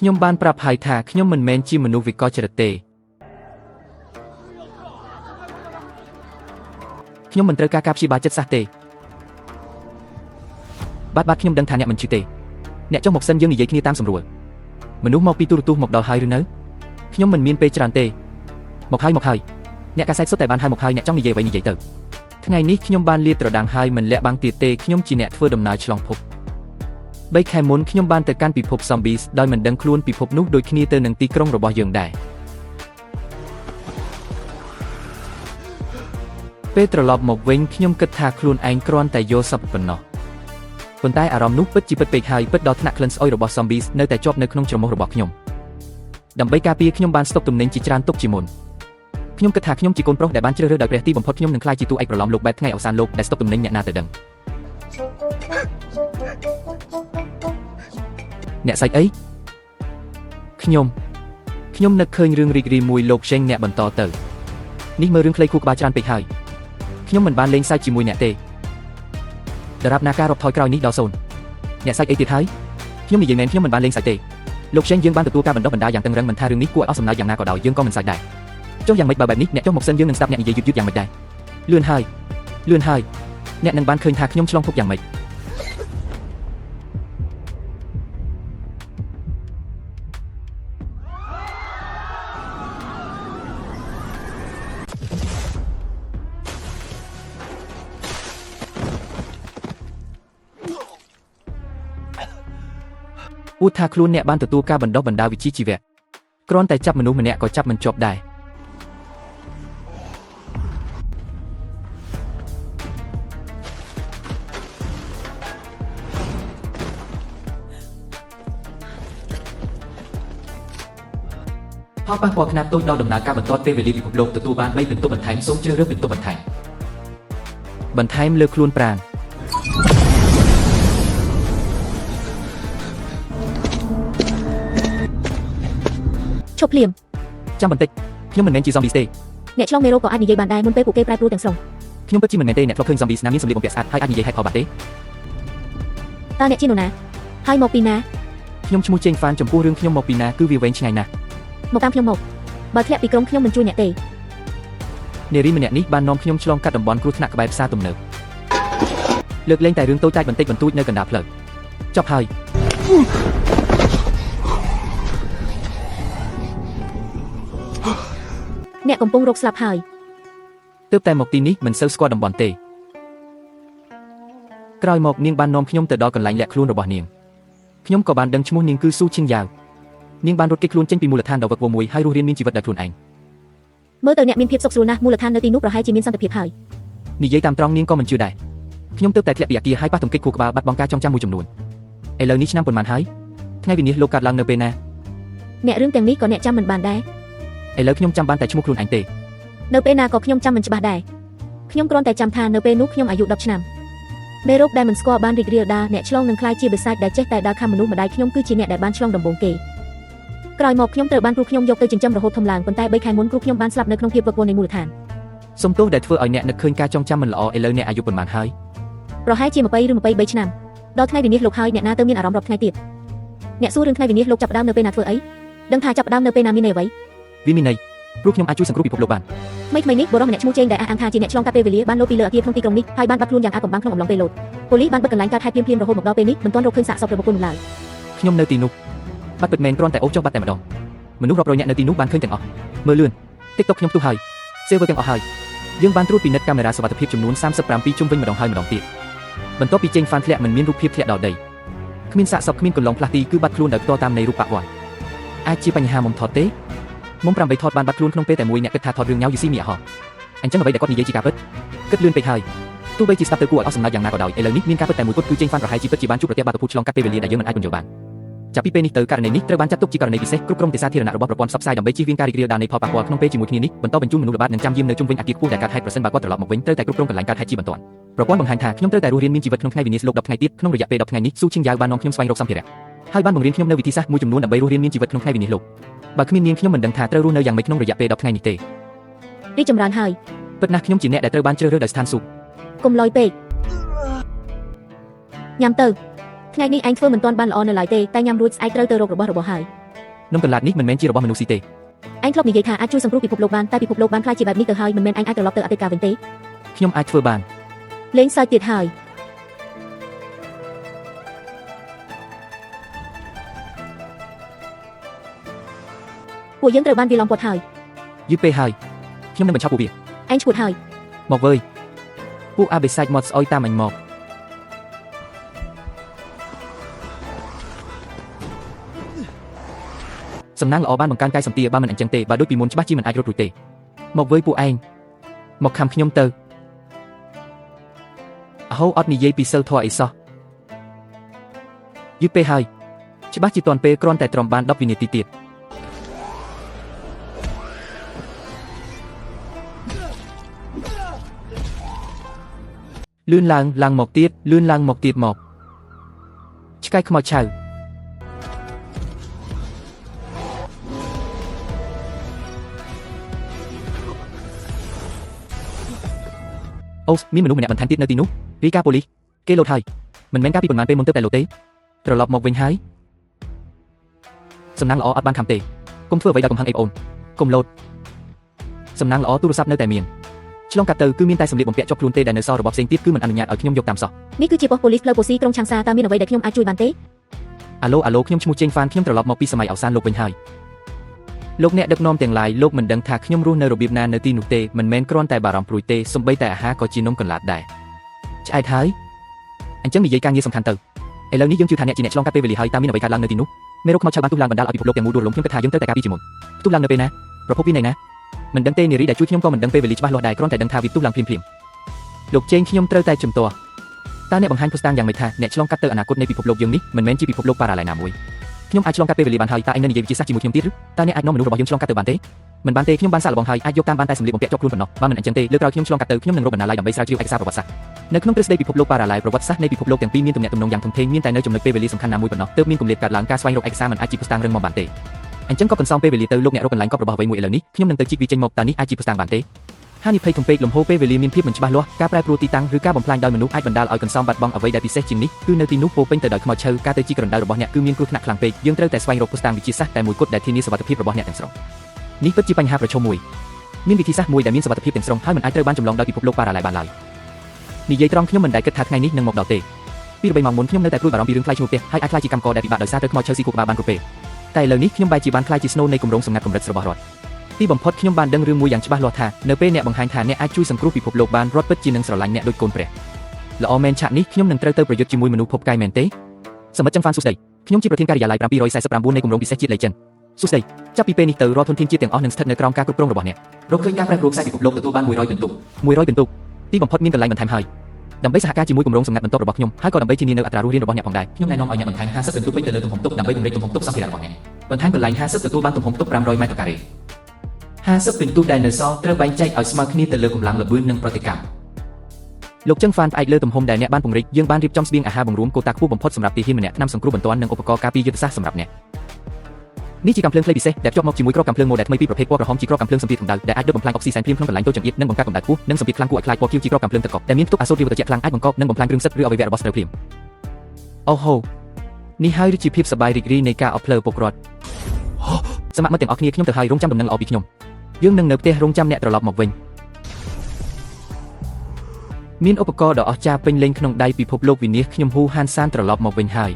ខ្ញុំបានប្រាប់ហើយថាខ្ញុំមិនមែនជាមនុស្សវិកលចរិតទេខ្ញុំមិនត្រូវការការព្យាបាលចិត្តសាស្ត្រទេបាទខ្ញុំដឹងថាអ្នកមិនជឿទេអ្នកចុះមកសិនយើងនិយាយគ្នាតាមសម្រួលមនុស្សមកពីទូរទស្សន៍មកដល់ហើយឬនៅខ្ញុំមិនមានពេលច្រើនទេមកហើយអ្នកកាសែតសុទ្ធតែបានហើយមកហើយអ្នកចង់និយាយអ្វីនិយាយទៅថ្ងៃនេះខ្ញុំបានលាតត្រដាងហើយមិនលាក់បាំងទៀតទេខ្ញុំជាអ្នកធ្វើដំណើរឆ្លងភព3 ខែមុនខ្ញុំបានទៅកាន់ពិភព Zombies ដោយមិនដឹងខ្លួនពិភពនោះដូចគ្នាទៅនឹងទីក្រុងរបស់យើងដែរពេលត្រឡប់មកវិញខ្ញុំគិតថាខ្លួនឯងគ្រាន់តែយល់សប្តិប៉ុណ្ណោះប៉ុន្តែអារម្មណ៍នោះពិតជាពិតពេកហើយពិតដល់ថ្នាក់ក្លិនស្អុយរបស់ Zombies នៅតែជាប់នៅក្នុងច្រមុះរបស់ខ្ញុំដើម្បីការពារខ្ញុំបានស្តុកទំនិញជាច្រើនទុកជាមុនខ្ញុំគិតថាខ្ញុំជាកូនប្រុសដែលបានជ្រើសរើសដោយព្រះទីបំផុតខ្ញុំនឹងក្លាយជាតួឯកប្រឡំលោកបែបថ្ងៃអវសានលោកដែលស្តុកទំនិញអ្នកណាទៅដឹងអ្នកសាច់អីខ្ញុំនឹកឃើញរឿងរីករាយមួយលោកឆេងអ្នកបន្តទៅនេះមើលរឿងខ្លីខួរក្បាលច្រើនពេកហើយខ្ញុំមិនបានលេងសាច់ជាមួយអ្នកទេដរាបណាការរាប់ថយក្រោយនេះដល់0អ្នកសាច់អីទៀតហើយខ្ញុំនិយាយមែនខ្ញុំមិនបានលេងសាច់ទេលោកឆេងយើងបានទទួលការបណ្ដុះបណ្ដាលយ៉ាងតឹងរ៉ឹងមិនថារឿងនេះគួរឲ្យអស់សំណើចយ៉ាងណាក៏ដោយយើងក៏មិនសាច់ដែរចុះយ៉ាងម៉េចបើបែបនេះអ្នកចុះមកសិនយើងនឹងស្ដាប់អ្នកនិយាយយឺតយ៉ាងម៉េចដែរលឿនហើយអ្នកនឹងបានឃើញថាខ្ញុំឆ្លងភពយ៉ាងម៉េចអួតថាខ្លួនអ្នកបានទទួលការបណ្ដុះបណ្ដាលវិជ្ជាជីវៈគ្រាន់តែចាប់មនុស្សម្នាក់ក៏ចាប់មិនជាប់ដែរផលប៉ះពាល់ខ្នាតតូចដល់ដំណើរការបន្តពេលវេលាពិភពលោកទទួលបាន3ពិន្ទុបន្ថែមសូមជ្រើសរើសពិន្ទុបន្ថែមលើខ្លួនប្រាណឈប់ភ្លាមចាំបន្តិចខ្ញុំមិនមែនជា Zombies ទេអ្នកឆ្លងមេរោគក៏អាចនិយាយបានដែរមុនពេលពួកគេប្រែប្រួលទាំងស្រុងខ្ញុំពិតជាមិនមែនទេអ្នកធ្លាប់ឃើញ Zombies ណាមានសម្លៀកបំពាក់ស្អាតហើយអាចនិយាយហេតុផលបាត់ទេតើអ្នកជានរណាហើយមកពីណាខ្ញុំឈ្មោះជេងហ្វានចំពោះរឿងខ្ញុំមកពីណាគឺវាវែងឆ្ងាយណាស់មកតាមខ្ញុំមកបើធ្លាក់ពីក្រុមខ្ញុំមិនជួយអ្នកទេនារីម្នាក់នេះបាននាំខ្ញុំឆ្លងកាត់តំបន់គ្រោះថ្នាក់ក្បែរផ្សារទំនើបលើកលែងតែរឿងតូចតាចបន្តិចបន្តួចនៅកណ្ដាលផ្លូវចប់ហើយអ្នកកំពុងរកស្លាប់ហើយទើបតែមកទីនេះមិនសូវស្គាល់តំបន់ទេក្រោយមកនាងបាននាំខ្ញុំទៅដល់កន្លែងលាក់ខ្លួនរបស់នាងខ្ញុំក៏បានដឹងឈ្មោះនាងគឺស៊ូឈិនយ៉ាវនាងបានរត់គេចខ្លួនចេញពីមូលដ្ឋានដ៏វឹកវរមួយហើយរស់រានមានជីវិតដោយខ្លួនឯងមើលទៅអ្នកមានភាពសុខស្រួលណាស់មូលដ្ឋាននៅទីនោះប្រហែលជាមានសន្តិភាពហើយនិយាយតាមត្រង់នាងក៏មិនជឿដែរខ្ញុំទើបតែធ្លាក់ពីអាគារហើយប៉ះទង្គិចខួរក្បាលបាត់បង់ការចងចាំមួយចំនួនឥឡូវនេះឆ្នាំប៉ុន្មានហើយថ្ងៃវិនាសលោកកើតឡើងនៅពេលណាអ្នករឿងទាំងនេះក៏អ្នកចាំមិនបានដែរឥឡូវខ្ញុំចាំបានតែឈ្មោះខ្លួនឯងទេនៅពេលណាក៏ខ្ញុំចាំមិនច្បាស់ដែរខ្ញុំគ្រាន់តែចាំថានៅពេលនោះខ្ញុំអាយុ10ឆ្នាំមេរោគដែលមិនស្គាល់បានរីករាលដាលអ្នកឆ្លងនឹងក្លាយជាបិសាចដែលចេះតែដើរខាំមនុស្សម្ដាយខ្ញុំគឺជាអ្នកដែលបានឆ្លងដំបូងគេក្រោយមកខ្ញុំត្រូវបានគ្រូខ្ញុំយកទៅចិញ្ចឹមរហូតធំឡើងប៉ុន្តែ3ខែមុនគ្រូខ្ញុំបានស្លាប់នៅក្នុងភាពវឹកវរនៃមូលដ្ឋានសុំទោសដែលធ្វើឲ្យអ្នកនឹកឃើញការចងចាំមិនល្អឥឡូវអ្នកអាយុប៉ុន្មានហើយប្រហែលជា20ឬ23ឆ្នាំដល់ថ្ងៃវិនាសលោកហើយអ្នកណាទៅមានអារម្មណ៍រាប់ថ្ងៃទៀតអ្នកសួររឿងថ្ងៃវិនាសលោកចាប់ផ្ដើមនៅពេលណាធ្វើអីដឹងថាចាប់ផ្ដើមនៅពេលណាមានន័យអ្វីវាមានន័យព្រោះខ្ញុំអាចជួយសង្គ្រោះពិភពលោកបានថ្មីនេះបុរសម្នាក់ឈ្មោះជេងដែលអះអាងថាជាអ្នកឆ្លងកាត់ពេលវេលាបានលោតពីលើអគារក្នុងទីក្រុងនេះហើយបានបាត់ខ្លួនយ៉ាងអាថ៌កំបាំងក្នុងអំឡុងពេលលោតប៉ូលីសបានបិទកន្លែងកើតហេតុភ្លាមរហូតមកដល់ពេលនេះមិនទាន់រកឃើញសាកសពរបស់បុគ្គលនោះឡើយខ្ញុំនៅទីនោះបាត់ពិតមែនគ្រាន់តែអូសចុះបាត់តែម្ដងមនុស្សរាប់រយនាក់នៅទីនោះបានឃើញទាំងអស់មើលលឿន TikTok ខ្ញុំផ្ទុះហើយ server ទាំងអស់ហើយយើងបានត្រួតពិនិត្យកាមេរ៉ាសុវត្ថិភាពចំនួន37ជុំវិញម្ដងហើយម្ដងទៀតបន្ទាប់ពីចេញហ្វានធ្លាក់មិនមានរូបភាពធ្លាក់ដល់ដីគ្មានសាកសពគ្មានកន្លងផ្លាស់ទីគឺបាត់ខ្លួនដោយផ្ទាល់តាមនៃរូបបវ័នអាចជាបញ្ហាមុំថតទេមុំ8ថតបានបាត់ខ្លួនក្នុងពេលតែមួយអ្នកគិតថាថតរឿងញ៉ៅយូស៊ីមីអហោះអញ្ចឹងអ្វីដែលគាត់និយាយជាការពិតគិតលឿនពេកហើយទោះបីជាស្ដាប់ទៅគួរឲ្យអស់សំណើចយ៉ាងណាក៏ដោយឥឡូវនេះមានការពិតតែមួយគត់គឺចេញហ្វានប្រហែលជាពិតជាបានជួបប្រទះបាតុភូតឆ្លងកាត់ពេលវេលាដែលយើងមិនអាចពន្យល់បានចាប់ពីពេលនេះទៅករណីនេះត្រូវបានចាត់ទុកជាករណីពិសេសគ្រប់គ្រងទេសាធារណៈរបស់ប្រព័ន្ធផ្សព្វផ្សាយដើម្បីជៀសវាងការរីករាលដាលនៃផលប៉ះពាល់ក្នុងពេលជាមួយគ្នានេះបន្តបញ្ជូនមនុស្សល្បាតនិងចាំយាមនៅជុំវិញអគារខ្ពស់ដែលកើតហេតុប្រសិនបើគាត់ត្រឡប់មកវិញត្រូវតែគ្រប់គ្រងកន្លែងកើតហេតុជាបន្ទាន់ប្រព័ន្ធបង្ហាញថាខ្ញុំត្រូវតែរស់រានមានជីវិតក្នុងថ្ងៃវិនាសលោក10ថ្ងៃទៀតក្នុងរយៈពេល10ថ្ងៃនេះស៊ូឈិនយ៉ាវបាននាំខ្ញុំស្វែងរកសម្ភារៈហើយបានបង្រៀនខ្ញុំនៅវិធីសាស្ត្រមួយចំនួនដើម្បីរស់រានមានជីវិតក្នុងថ្ងៃវិនាសលោកបើគ្មាននាងខ្ញុំមិនដឹងថាត្រូវរស់នៅយ៉ាងម៉េចក្នុងរយៈពេល10ថ្ងៃនេះទេរីកចម្រើនហើយពិតណាស់ខ្ញុំជាអ្នកដែលត្រូវបានជ្រើសរើសដោយស្ថានសុខកុំលយពេកញ៉ាំទៅថ្ងៃនេះឯងធ្វើមិនទាន់បានល្អនៅឡើយទេតែញ៉ាំរួចស្អែកត្រូវទៅរករបស់ហើយ นมកន្លតនេះមិនមែនជារបស់មនុស្សស៊ីទេ ឯងធ្លាប់និយាយថាអាចជួយសង្គ្រោះពិភពលោកបានតែពិភពលោកបានខ្លាចជាបែបនេះទៅហើយមិនមែនឯងអាចត្រឡប់ទៅអតីតកាលវិញទេ ខ្ញុំអាចធ្វើបាន លេងសើចទៀតហើយពួកយើងត្រូវបានវាឡំពាត់ហើយ យឺតពេលហើយខ្ញុំនឹងបញ្ឈប់ពួកវា ឯងឈួតហើយ មកវើយពួកអាបេសាច់មកស្អុយតាមអញមកសំណាងល្អបានបង្កើនកាយសម្ទាបើមិនអញ្ចឹងទេបើដូចពីមុនច្បាស់ជាមិនអាចរត់រួចទេមកវើយពួកឯងមកខំខ្ញុំទៅអហូអត់និយាយពីសិលធម៌អីសោះយឺតពេលហើយច្បាស់ជាទាន់ពេលគ្រាន់តែទ្រាំបាន10វិនាទីទៀតលឿនឡើងមកទៀតលឿនឡើងមកទៀតមកឆ្កែខ្មោចឆៅអូមានមនុស្សម្នាក់បន្ថែមទៀតនៅទីនោះរីកាប៉ូលីសគេលោតហើយមិនមែនការពីប៉ុន្មានពេលមុនទៅតែលោតទេត្រឡប់មកវិញហើយសំណាងល្អអត់បានខំទេកុំធ្វើអ្វីដែលកំហឹងអីបងកុំលោតសំណាងល្អទូរស័ព្ទនៅតែមានឆ្លងកាត់ទៅគឺមានតែសម្លៀកបំពាក់ជាប់ខ្លួនទេដែលនៅសល់របស់ផ្សេងទៀតគឺមិនអនុញ្ញាតឲ្យខ្ញុំយកតាមសោះ នេះគឺជាប៉ុស្តិ៍ប៉ូលីសផ្លូវពោស៊ីក្រុងឆាងសាតើមានអ្វីដែលខ្ញុំអាចជួយបានទេ អាឡូខ្ញុំឈ្មោះជេងហ្វានខ្ញុំត្រឡប់មកពីសម័យអវសានលោកវិញហើយលោកអ្នកដឹកនាំទាំងឡាយលោកមិនដឹងថាខ្ញុំរស់នៅរបៀបណានៅទីនោះទេមិនមែនគ្រាន់តែបារម្ភព្រួយទេសូម្បីតែអាហារក៏ជានំកន្លតដែរឆ្អែតហើយអញ្ចឹងនិយាយការងារសំខាន់ទៅឥឡូវនេះយើងជឿថាអ្នកជាអ្នកឆ្លងកាត់ពេលវេលាហើយតើមានអ្វីកើតឡើងនៅទីនោះមេរោគខ្មោចឆៅបានផ្ទុះឡើងបណ្ដាលឲ្យពិភពលោកទាំងមូលដួលរលំខ្ញុំគិតថាយើងត្រូវតែការពារជាមុនផ្ទុះឡើងនៅពេលណាប្រភពវានៅណាមិនដឹងទេនារីដែលជួយខ្ញុំក៏មិនដឹងពេលវេលាច្បាស់លាស់ដែរគ្រាន់តែដឹងថាវាផ្ទុះឡើងភ្លាមលោកជេងខ្ញុំត្រូវតែជំទាស់តើអ្នកបង្ហាញភស្តុតាងយ៉ាងម៉េចថាអ្នកឆ្លងកាត់ទៅអនាគតនៃពិភពលោកយើងនេះមិនមែនជាពិភពលោកប៉ារ៉ាឡែលណាមួយខ្ញុំអាចឆ្លងកាត់ពេលវេលាបានហើយតើឯងនៅនិយាយវិទ្យាសាស្ត្រជាមួយខ្ញុំទៀតឬតើអ្នកអាចនាំមនុស្សរបស់យើងឆ្លងកាត់ទៅបានទេមិនបានទេខ្ញុំបានសាកល្បងហើយអាចយកតាមបានតែសម្លៀកបំពាក់ជាប់ខ្លួនប៉ុណ្ណោះបើមិនអញ្ចឹងទេលើកក្រោយខ្ញុំឆ្លងកាត់ទៅខ្ញុំនឹងរកបណ្ណាល័យដើម្បីស្រាវជ្រាវឯកសារប្រវត្តិសាស្ត្រនៅក្នុងទ្រឹស្ដីពិភពលោកប៉ារ៉ាឡែលប្រវត្តិសាស្ត្រនៃពិភពលោកទាំងពីរមានទំនាក់ទំនងយ៉ាងធំធេងមានតែនៅចំណុចពេលវេលាសំខាន់ណាមួយប៉ុណ្ណោះទើបមានគម្លាតកើតឡើងការស្វែងរកឯកសារមិនអាចជាភស្តុតាងរឹងមាំបានទេអញ្ចឹងក៏កន្សោមពេលវេលាទៅលោកអ្នករកកន្លែងកប់របស់អ្វីមួយឥឡូវនេះខ្ញុំនឹងទៅជីកវាចេញមកតើនេះអាចជាភស្តុតាងបានទេហានិភ័យធំពេកលំហូរពេលវេលាមានភាពមិនច្បាស់លាស់ការប្រែប្រួលទីតាំងឬការបំផ្លាញដោយមនុស្សអាចបណ្ដាលឲ្យកន្សោមបាត់បង់អ្វីដែលពិសេសជាងនេះគឺនៅទីនោះពោពេញទៅដោយខ្មោចឆៅការទៅជីករណ្ដៅរបស់អ្នកគឺមានគ្រោះថ្នាក់ខ្លាំងពេកយើងត្រូវតែស្វែងរកភស្តុតាងវិទ្យាសាស្ត្រតែមួយគត់ដែលធានាសុវត្ថិភាពរបស់អ្នកទាំងស្រុងនេះពិតជាបញ្ហាប្រឈមមួយមានវិធីសាស្ត្រមួយដែលមានសុវត្ថិភាពទាំងស្រុងហើយមិនអាចត្រូវបានចម្លងដោយពិភពលោកប៉ារ៉ាឡែលបានឡើយនិយាយត្រង់ខ្ញុំមិនដែលគិតថាថ្ងៃនេះនឹងមកដល់ទេពី3ម៉ោងមុនខ្ញុំនៅតែព្រួយបារម្ភពីរឿងថ្លៃឈ្មោះផ្ទះហើយអាចខ្លាចជាកម្មករដែលពិបាកដោយសារទៅខ្មោចឆៅស៊ីខួរក្បាលបានគ្រប់ពេលតែឥឡូវនេះខ្ញុំបែរជាបានខ្លាចជាស្នូលនៃគម្រោងសម្ងាត់កម្រិតរបស់រដ្ឋទីបំផុតខ្ញុំបានដឹងរឿងមួយយ៉ាងច្បាស់លាស់ថានៅពេលអ្នកបង្ហាញថាអ្នកអាចជួយសង្គ្រោះពិភពលោកបានរដ្ឋពិតជានឹងស្រឡាញ់អ្នកដូចកូនព្រះល្អមែនឆាកនេះខ្ញុំនឹងត្រូវទៅប្រយុទ្ធជាមួយមនុស្សភពកាយមែនទេសមិទ្ធចឹងហ្វានសួស្ដីខ្ញុំជាប្រធានការិយាល័យ749នៃគម្រោងពិសេសជាតិលេជិនសួស្ដីចាប់ពីពេលនេះទៅរាល់ធនធានជាតិទាំងអស់នឹងស្ថិតនៅក្រោមការគ្រប់គ្រងរបស់អ្នករកឃើញការប្រែប្រួលខ្សែពិភពលោកទទួលបាន100ពិន្ទុ100ពិន្ទុទីបំផុតមានកន្លែងបន្ថែមហើយដើម្បីសហការជាមួយគម្រោងសម្ងាត់បន្ទាប់របស់ខ្ញុំហើយក៏ដើម្បីធានានៅអត្រារស់រានរបស់អ្នកផងដែរខ្ញុំណែនាំឲ្យអ្នកបន្ថែម50ពិន្ទុពេញទៅលើទំហំតុដើម្បីពង្រីកទំហំតុសម្ភារៈរបស់អ្នកបន្ថែមកន្លែង50ទទួលបានទំហំតុ500ម៉ែត្រការ៉េ50ពិន្ទុដែលនៅសល់ត្រូវបែងចែកឲ្យស្មើគ្នាទៅលើកម្លាំងល្បឿននិងប្រតិកម្មលោកចឹងហ្វានផ្អែកលើទំហំដែលអ្នកបានពង្រីកយើងបានរៀបចំស្បៀងអាហារបង្រួមកូតាខ្ពស់បំផុតសម្រាប់ទាហានម្នាក់ថ្នាំសង្គ្រោះបន្ទាន់និងឧបករណ៍ការពារយុទ្ធសាស្ត្រសម្រាប់អ្នកនេះជាកាំភ្លើងខ្លីពិសេសដែលភ្ជាប់មកជាមួយគ្រាប់កាំភ្លើងម៉ូដែលថ្មីពីប្រភេទពណ៌ក្រហមជាគ្រាប់កាំភ្លើងសម្ពាធកម្ដៅដែលអាចដុតបំផ្លាញអុកស៊ីសែនភ្លាមក្នុងកន្លែងតូចចង្អៀតនិងបង្កើតកម្ដៅខ្ពស់និងសម្ពាធខ្លាំងគួរឲ្យខ្លាចពណ៌ខៀវជាគ្រាប់កាំភ្លើងទឹកកកដែលមានផ្ទុកអាសូតរាវត្រជាក់ខ្លាំងអាចបង្កប់និងបំផ្លាញគ្រឿងផ្សិតឬអវយវៈរបស់ស្រូវភ្លាមអូហូនេះហើយជាភាពសប្បាយរីករាយនៃការអបផ្លូវពុករដ្ឋសមមិត្តទាំងអស់គ្នាខ្ញុំទៅហើយរងចាំដំណឹងល្អពីខ្ញុំយើងនឹងនៅផ្ទះរងចាំអ្នកត្រឡប់មកវិញមានឧបករណ៍ដ៏អស្ចារ្យពេញលេញក្នុងដៃពិភពលោកវិនាសខ្ញុំហ៊ូហានសានត្រឡប់មកវិញហើ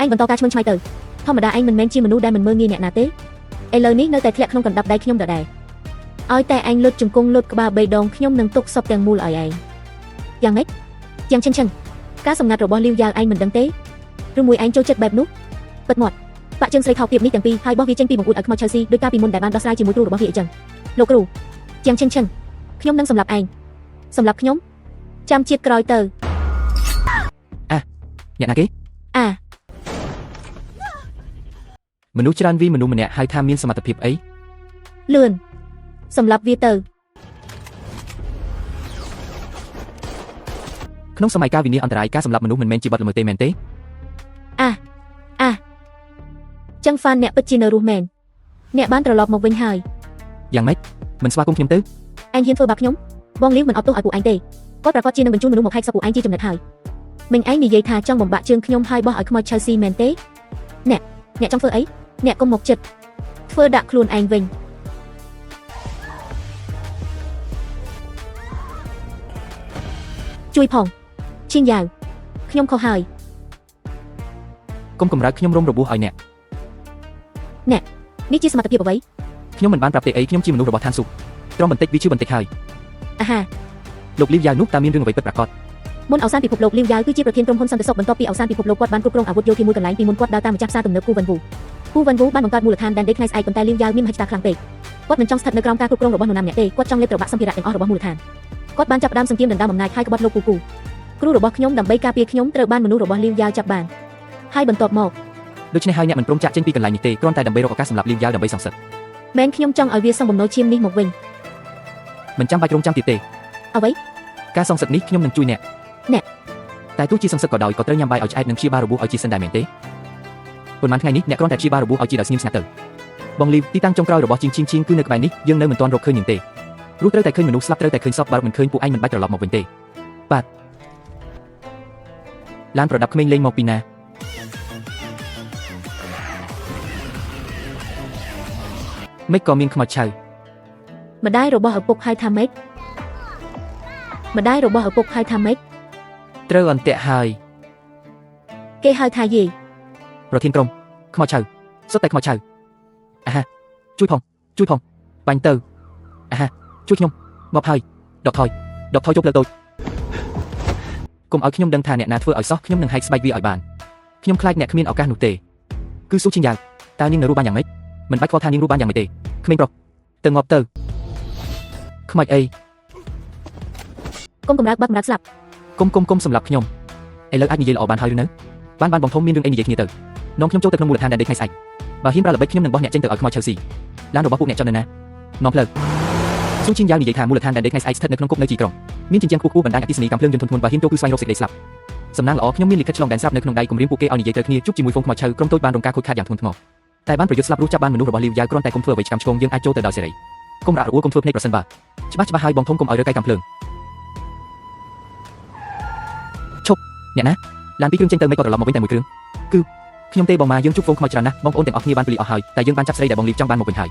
យឯងបន្តការឆ្មឹងឆ្មៃទៅធម្មតាឯងមិនមែនជាមនុស្សដែលមិនមើលងាយអ្នកណាទេឥឡូវនេះនៅតែធ្លាក់ក្នុងកណ្ដាប់ដៃខ្ញុំដដែលឲ្យតែឯងលុតជង្គង់លុតក្បាល3ដងខ្ញុំនឹងទុកសពទាំងមូលឲ្យឯងយ៉ាងម៉េចយ៉ាងឈិនការសម្ងាត់របស់លាវយ៉ាវឯងមិនដឹងទេឬមួយឯងចូលចិត្តបែបនោះពិតមាត់បាក់ជើងស្រីថោកទាបនេះទាំងពីរហើយបោះវាចេញពីបង្អួតឲ្យខ្មោចឆៅស៊ីដោយការពីមុនដែលបានដោះស្រាយជាមួយគ្រូរបស់វាអញ្ចឹងលោកគ្រូយ៉ាងឈិនខ្ញុំនឹងសម្លាប់ឯងសម្លាប់ខ្ញុំចាំជាតិក្រោយទៅអ្នកណាគេមនុស្សច្រើនវីមនុស្សម្នាក់ហៅថាមានសមត្ថភាពអីលឿនសម្លាប់វាទៅក្នុងសម័យកាលវិនាសអន្តរាយការសម្លាប់មនុស្សមិនមែនជាបទល្មើសទេមែនទេចឹងហ្វានអ្នកពិតជានៅរស់មែនអ្នកបានត្រឡប់មកវិញហើយយ៉ាងម៉េចមិនស្វាគមន៍ខ្ញុំទៅឯងហ៊ានធ្វើបាបខ្ញុំបងលីវមិនអត់ទោសឲ្យពួកឯងទេគាត់ប្រកាសជានឹងបញ្ជូនមនុស្សមកហែកសពពួកឯងជាចំណិតហើយមិញឯងនិយាយថាចង់បំបាក់ជើងខ្ញុំហើយបោះឲ្យខ្មោចឆៅស៊ីមែនទេអ្នក អ្នកចង់ធ្វើអីអ្នកកុំមកចិត្តធ្វើដាក់ខ្លួនឯងវិញជួយផងឈៀងយ៉ាវខ្ញុំខុសហើយក ុំកម្រើកខ្ញុំរំរបួសឲ្យអ្នក នេះជាសមត្ថភាពអ្វី ខ្ញុំមិនបានប្រាប់ទេអីខ្ញុំជាមនុស្សរបស់ឋានសុខទ្រាំបន្តិចវាឈឺបន្តិចហើយ អាហា លោកលីវយ៉ាវនោះតើមានរឿងអ្វីពិតប្រាកដ មុនអវសានពិភពលោកលីវយ៉ាវគឺជាប្រធានក្រុមហ៊ុនសន្តិសុខបន្ទាប់ពីអវសានពិភពលោកគាត់បានគ្រប់គ្រងអាវុធយោធាមួយកន្លែងពីមុនគាត់ដើរតាមម្ចាស់ផ្សារទំនើបគូវិនវូបានបង្កើតមូលដ្ឋានដែនដីថ្ងៃស្អែកប៉ុន្តែលីវយ៉ាវមានមហិច្ឆតាខ្លាំងពេកគាត់មិនចង់ស្ថិតនៅក្រោមការគ្រប់គ្រងរបស់នរណាម្នាក់ទេគាត់ចង់លេបត្របាក់សម្ភារៈទាំងអស់របស់មូលដ្ឋានគាត់បានចាប់ផ្ដើមសង្គ្រាមដណ្ដើមអំណាចហើយក្បត់លោកគូគ្រូរបស់ខ្ញុំដើម្បីការពារខ្ញុំត្រូវបានមនុស្សរបស់លីវយ៉ាវចាប់បានហើយបន្ទាប់មក ដូច្នេះហើយអ្នកមិនព្រមចាក់ចេញពីកន្លែងនេះទេគ្រាន់តែដើម្បីរកឱកាសសម្រាប់លីវយ៉ាវដើម្បីសងសឹក មែនខ្ញុំចង់ឲ្យវាសងបំណុលឈាមនេះមកវិញ មិនចាំបាច់រងចាំទៀតទេ អ្វី ការសងសឹកនេះខ្ញុំនឹងជួយអ្នក អ្នក តែទោះជាសងសឹកក៏ដោយក៏ត្រូវញ៉ាំបាយឲ្យឆ្អែតនិងព្យាបាលរបួសឲ្យជាសិនដែរមែនទេប៉ុន្មានថ្ងៃនេះអ្នកគ្រាន់តែព្យាបាលរបួសឲ្យជាដោយស្ងៀមស្ងាត់ទៅបងលីវទីតាំងចុងក្រោយរបស់ជីងគឺនៅក្បែរនេះយើងនៅមិនទាន់រកឃើញនឹងទេព្រោះត្រូវតែឃើញមនុស្សស្លាប់ត្រូវតែឃើញសពបើមិនឃើញពួកឯងមិនបាច់ត្រឡប់មកវិញទេបាទឡានប្រដាប់ក្មេងលេងមកពីណាមិនក៏មានខ្មោចឆៅ ម្ដាយរបស់ឪពុកហៅថាម៉េចម្ដាយរបស់ឪពុកហៅថាម៉េច ត្រូវអន្ទាក់ហើយ គេហៅថាយាយ ប្រធានក្រុមខ្មោចឆៅសុទ្ធតែខ្មោចឆៅអាហាជួយផងបាញ់ទៅអាហាជួយខ្ញុំមកហើយដកថយជប់លើតូចកុំឲ្យខ្ញុំដឹងថាអ្នកណាធ្វើឲ្យសោះខ្ញុំនឹងហែកស្បែកវាឲ្យបានខ្ញុំខ្លាចអ្នកគ្មានឱកាសនោះទេគឺស៊ូឈីងយ៉ាវតើនាងនៅរស់បានយ៉ាងម៉េចមិនបាច់ខ្វល់ថានាងរស់បានយ៉ាងម៉េចទេក្មេងប្រុសទៅងាប់ទៅខ្មោចអី កុំកម្រើកបាត់កម្រើកស្លាប់ គុំសម្រាប់ខ្ញុំឥឡូវអាចនិយាយល្អបានហើយឬនៅបានបងធំមានរឿងអីនិយាយគ្នាទៅនាំខ្ញុំចូលទៅក្នុងមូលដ្ឋានដែនដីថ្ងៃស្អែកបើហ៊ានប្រើល្បិចខ្ញុំនឹងបោះអ្នកចេញទៅឲ្យខ្មោចឆៅស៊ីឡានរបស់ពួកអ្នកចន់នៅណានាំផ្លូវស៊ូឈីងយ៉ាវនិយាយថាមូលដ្ឋានដែនដីថ្ងៃស្អែកស្ថិតនៅក្នុងគុកនៅជីក្រុងមានជញ្ជាំងខ្ពស់បណ្ដាញអគ្គិសនីកាំភ្លើងយន្តធុនធ្ងន់បើហ៊ានចូលគឺស្វែងរកសេចក្ដីស្លាប់សំណាងល្អខ្ញុំមានលិខិតឆ្លងដែនស្រាប់នៅក្នុងដៃគម្រាមពួកគេឲ្យនិយាយត្រូវគ្នាជួបជាមួយហ្វុងខ្មោចឆៅក្រុមតូចបានរងការខូចខាតយ៉ាងធ្ងន់ធ្ងរតែបានប្រយុទ្ធស្លាប់រស់ចាប់បានមនុស្សរបស់លីវយ៉ាវគ្រាន់តែគុំធ្វើអ្វីឆ្កាំឆ្គងយើងអាចចូលទៅដោយសេរីគុំរអាក់រអួលគុំធ្វើភ្នែកប្រសិនបើច្បាស់ហើយបងធំគុំឲ្យរើកាយកាំភ្លើងឈប់អ្នកណាឡានពីរគ្រឿងចេញទៅមិនក៏ត្រឡប់មកវិញតែមួយគ្រឿងគឺខ្ញុំទេបងម៉ាយើងជួបហ្វុងខ្មោចច្រើនណាស់បងប្អូនទាំងអស់គ្នាបានពលីអស់ហើយតែយើងបានចាប់ស្រីដែលបងលីវចង់បានមកវិញហើ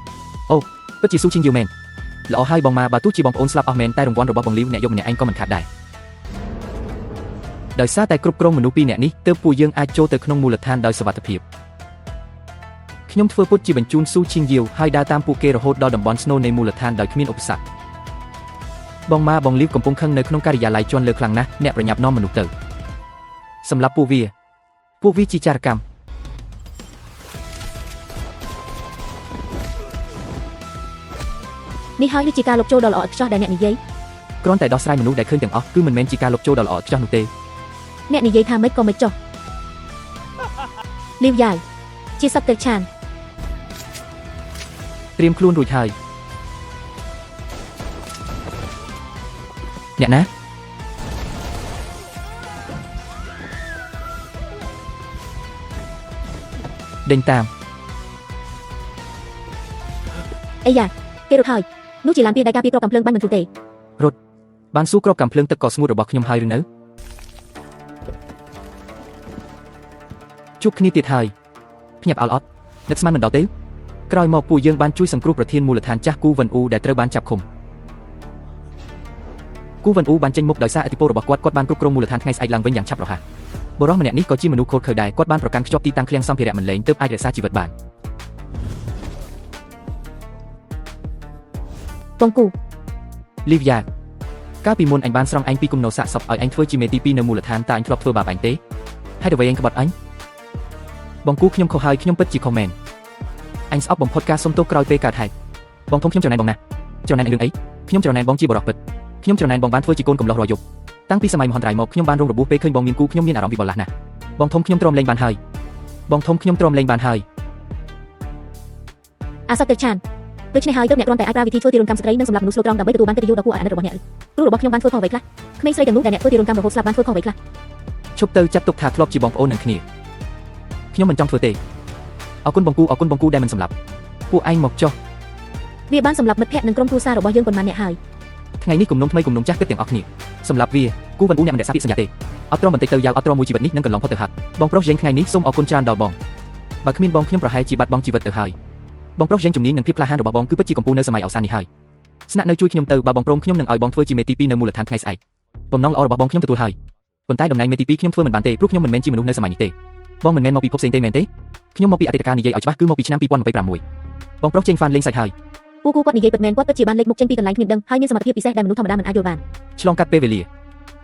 យអូពិតជាស៊ូឈីងយូមែនល្អហើយបងម៉ាបើទោះជាបងប្អូនស្លាប់អស់មែនតែរង្វាន់របស់បងលីវអ្នកយកម្នាក់ឯងក៏មិនខាតដែរដោយសារតែគ្រប់គ្រងមនុស្សពីរនាក់នេះទើបពួកយើងអាចចូលទៅក្នុងមូលដ្ឋានដោយសុវត្ថិភាពខ្ញុំធ្វើពុតជាបញ្ជូនស៊ូឈីងយាវហើយដើរតាមពួកគេរហូតដល់តំបន់ស្នូលនៃមូលដ្ឋានដោយគ្មានឧបសគ្គបងម៉ាបងលីវកំពុងខឹងនៅក្នុងការិយាល័យជាន់លើខ្លាំងណាស់អ្នកប្រញាប់នាំមនុស្សទៅសម្រាប់ពួកវាជាចារកម្មនេះហើយគឺជាការលុបចូលដ៏ល្អឥតខ្ចោះដែលអ្នកនិយាយ គ្រាន់តែដោះស្រាយមនុស្សដែលឃើញទាំងអស់គឺមិនមែនជាការលុបចូលដ៏ល្អឥតខ្ចោះនោះទេ អ្នកនិយាយថាម៉េចក៏មិនចុះលីវយ៉ាវជាសត្វទឹកឆាន ត្រៀមខ្លួនរួចហើយអ្នកណាដេញតាម អីយ៉ាគេរត់ហើយនោះជាឡានពីរដែលការពារគ្រាប់កាំភ្លើងបានមិនទូទេ បានស៊ូគ្រាប់កាំភ្លើងទឹកកកស្ងួតរបស់ខ្ញុំហើយឬនៅជួបគ្នាទៀតហើយភ្ញាក់ផ្អើលអត់នឹកស្មានមិនដល់ទេក្រោយមកពួកយើងបានជួយសង្គ្រោះប្រធានមូលដ្ឋានចាស់គូវិនអ៊ូដែលត្រូវបានចាប់ឃុំគូវិនអ៊ូបានចេញមុខដោយសារឥទ្ធិពលរបស់គាត់បានគ្រប់គ្រងមូលដ្ឋានថ្ងៃស្អែកឡើងវិញយ៉ាងឆាប់រហ័សបុរសម្នាក់នេះក៏ជាមនុស្សខូចខើដែរគាត់បានប្រកាន់ខ្ជាប់ទីតាំងឃ្លាំងសម្ភារៈមិនលែងទើបអាចរក្សាជីវិតបាន បងគូ លីវយ៉ាកាលពីមុនអញបានស្រង់អញពីគំនរសាកសពឲ្យអញធ្វើជាមេទី2នៅមូលដ្ឋានតើអញធ្លាប់ធ្វើបាបអញទេហេតុអ្វីអញក្បត់អញបងគូខ្ញុំខុសហើយខ្ញុំពិតជាខុសមែនអញស្អប់បំផុតការសុំទោសក្រោយពេលកើតហេតុបងធំខ្ញុំច្រណែនបងណាច្រណែនរឿងអីខ្ញុំច្រណែនបងជាបរិសុទ្ធពិតខ្ញុំច្រណែនបងបានធ្វើជាកូនកំឡោះរាល់យប់តាំងពីសម័យមហន្តរាយមកខ្ញុំបានរងរបួសពេលឃើញបងមានគូខ្ញុំមានអារម្មណ៍វិបលណាស់បងធំខ្ញុំទ្រាំលែងបានហើយអាសត្វទឹកឆានដូច្នេះហើយទើបអ្នកគ្រាន់តែអាចប្រើវិធីធ្វើទារុណកម្មស្ត្រីនិងសម្រាប់មនុស្សស្លូតត្រង់ដើម្បីទទួលបានកិត្តិយសដ៏គួរឲ្យអាណិតរបស់អ្នកគ្រូរបស់ខ្ញុំបានធ្វើខុសអ្វីខ្លះក្មេងស្រីទាំងនោះដែលអ្នកធ្វើទារុណកម្មរហូតស្លាប់បានធ្វើខុសអ្វីខ្លះ ឈប់ទៅចាត់ទុកថាធ្លាប់ជាបងប្អូននឹងគ្នាខ្ញុំមិនចង់ធ្វើទេអរគុណបងគូដែលមិនសម្លាប់ពួកឯងមកចុះ វាបានសម្លាប់មិត្តភក្តិនិងក្រុមគ្រួសាររបស់យើងប៉ុន្មានអ្នកហើយ ថ្ងៃនេះគំនុំថ្មីគំនុំចាស់គិតទាំងអស់គ្នាសម្រាប់វាគូវិនអ៊ូអ្នកមិនរក្សាពាក្យសន្យាទេអត់ទ្រាំបន្តិចទៅយ៉ាវអត់ទ្រាំមួយជីវិតនេះនឹងកន្លងផុតទៅហាត់បងប្រុសយើងថ្ងៃនេះសូមអរគុណច្រើនដល់បង បើគ្មានបងខ្ញុំប្រហែលជាបាត់បង់ជីវិតទៅហើយបងប្រុសយ៉ាងជំនាញនិងភាពក្លាហានរបស់បងគឺពិតជាកំពូលនៅសម័យអវសាននេះហើយស្នាក់នៅជួយខ្ញុំទៅបើបងព្រមខ្ញុំនឹងឲ្យបងធ្វើជាមេទី2នៅមូលដ្ឋានថ្ងៃស្អែកបំណងល្អរបស់បងខ្ញុំទទួលហើយប៉ុន្តែតំណែងមេទី2ខ្ញុំធ្វើមិនបានទេព្រោះខ្ញុំមិនមែនជាមនុស្សនៅសម័យនេះទេបងមិនមែនមកពីភពផ្សេងទេមែនទេខ្ញុំមកពីអតីតកាលនិយាយឲ្យច្បាស់គឺមកពីឆ្នាំ2026បងប្រុសចេញហ្វានលេងសាច់ហើយពូគូគាត់និយាយពិតមែនគាត់ពិតជាបានលេចមុខចេញពីកន្លែងគ្មានដឹងហើយមានសមត្ថភាពពិសេសដែលមនុស្សធម្មតាមិនអាចយល់បានឆ្លងកាត់ពេលវេលា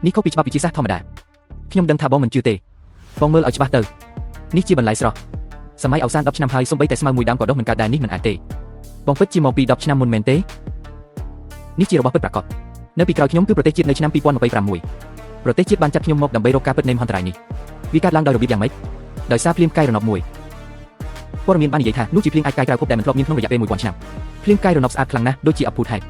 នេះខុសពីច្បាប់វិទ្យាសាស្ត្រធម្មតាខ្ញុំដឹងថាបងមិនជឿទេបងមើលឲ្យច្បាស់ទៅនេះជាបន្លែស្រស់សម័យអវសាន10ឆ្នាំហើយសូម្បីតែស្មៅមួយដើមក៏ដុះមិនកើតដែរនេះមិនអាចទេបងពិតជាមកពី10ឆ្នាំមុនមែនទេនេះជារបស់ពិតប្រាកដនៅពីក្រោយខ្ញុំគឺប្រទេសជាតិនៅឆ្នាំ2026ប្រទេសជាតិបានចាត់ខ្ញុំមកដើម្បីរកការពិតនៃមហន្តរាយនេះវាកើតឡើងដោយរបៀបយ៉ាងម៉េចដោយសារភ្លៀងកាយរណបមួយព័ត៌មានបាននិយាយថានោះជាភ្លៀងអាចកាយក្រៅភពដែលមិនធ្លាប់មានក្នុងរយៈពេល1000ឆ្នាំភ្លៀងកាយរណបស្អាតខ្លាំងណាស់ដូចជាអភូតហេតុ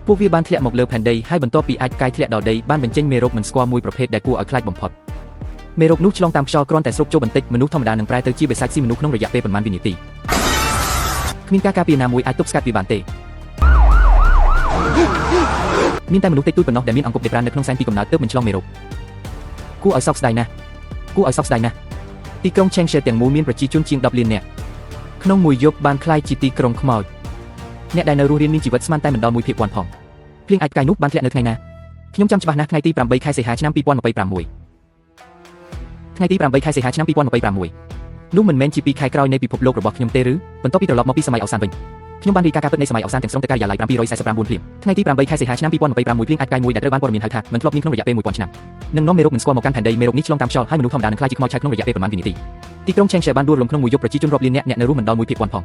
ពួកវាបានធ្លាក់មកលើផែនដីហើយបន្ទាប់ពីអាចកាយធ្លាក់ដល់ដីបានបញ្ចេញមេរោគមិនស្គាល់មួយប្រភេទដែលគួរឲ្យខ្លាចបំផុតមេរោគនោះឆ្លងតាមខ្យល់គ្រាន់តែស្រូបចូលបន្តិចមនុស្សធម្មតានឹងប្រែទៅជាបិសាចស៊ីមនុស្សក្នុងរយៈពេលប៉ុន្មានវិនាទីគ្មានការការពារណាមួយអាចទប់ស្កាត់វាបានទេមានតែមនុស្សតិចតួចប៉ុណ្ណោះដែលមានអង្គប់ដេប្រាននៅក្នុងសែនពីកំណើតទើបមិនឆ្លងមេរោគគួរឲ្យសោកស្ដាយណាស់ទីក្រុងឆេងឈែទាំងមូលមានប្រជាជនជាង10លាននាក់ក្នុងមួយយប់បានក្លាយជាទីក្រុងខ្មោចអ្នកដែលនៅរស់រានមានជីវិតស្មានតែមិនដល់1%ផងភ្លៀងអាចកាយនោះបានធ្លាក់នៅថ្ងៃណាខ្ញុំចាំច្បាស់ណាស់ថ្ងៃទី8ខែសីហាឆ្នាំ2026ថ្ងៃទី8ខែសីហាឆ្នាំ2026នោះមិនមែនជា2ខែក្រោយនៃពិភពលោករបស់ខ្ញុំទេឬបន្ទាប់ពីត្រឡប់មកពីសម័យអវសានវិញខ្ញុំបានរាយការណ៍ការពិតនៃសម័យអវសានទាំងស្រុងទៅការិយាល័យ749ភ្លាមថ្ងៃទី8ខែសីហាឆ្នាំ2026ភ្លៀងអាចកាយមួយដែលត្រូវបានព័ត៌មានហៅថាមិនធ្លាប់មានក្នុងរយៈពេល1000ឆ្នាំនឹងនាំមេរោគមិនស្គាល់មកកាន់ផែនដីមេរោគនេះឆ្លងតាមខ្យល់ហើយមនុស្សធម្មតានឹងក្លាយជាខ្មោចឆៅក្នុងរយៈពេលប្រមាណវិនាទីទីក្រុងឆេងឈែបានដួលរំក្នុងមួយយប់ប្រជាជនរាប់លាននាក់នៅរស់មិនដល់1%ផង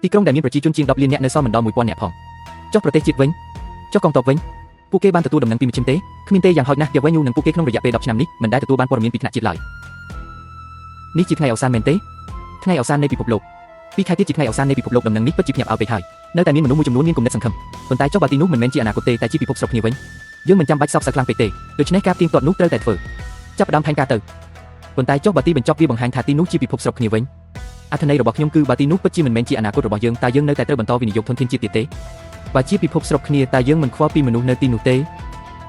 ទីក្រុងដែលមានប្រជាជនជាង10លាននាក់នៅសល់មិនដល់1000នាក់ផងចុះប្រទេសជាតិវិញចុះកងទ័ពវិញពួកគេបានទទួលដំណឹងពីមជ្ឈិមទេគ្មានទេយ៉ាងហោចណាស់យ៉ាវ៉ៃញូនិងពួកគេក្នុងរយៈពេល10ឆ្នាំនេះមិនដែលទទួលបានព័ត៌មានពីថ្នាក់ជាតិឡើយនេះជាថ្ងៃអវសានមែនទេថ្ងៃអវសាននៃពិភពលោក2ខែទៀតជាថ្ងៃអវសាននៃពិភពលោកដំណឹងនេះពិតជាភ្ញាក់ផ្អើលពេកហើយនៅតែមានមនុស្សមួយចំនួនមានគំនិតសង្ឃឹមប៉ុន្តែចុះបើទីនោះមិនមែនជាអនាគតទេតែជាពិភពស្រុកគ្នាវិញយើងមិនចាំបាច់សោកសៅខ្លាំងពេកទេដូច្នេះការទៀងទាត់នោះត្រូវតែធ្វើចាប់ផ្ដើមផែនការទៅប៉ុន្តែចុះបើទីបញ្ចប់វាបង្ហាញថាទីនោះជាពិភពស្រុកគ្នាវិញអត្ថន័យរបស់ខ្ញុំគឺបើទីនោះពិតជាមិនមែនជាអនាគតរបស់យើងតើយើងនៅតែត្រូវបន្តវិនិយោគធនធានជាតិទៀតទេបើជាពិភពស្រុកគ្នាតើយើងមិនខ្វល់ពីមនុស្សនៅទីនោះទេ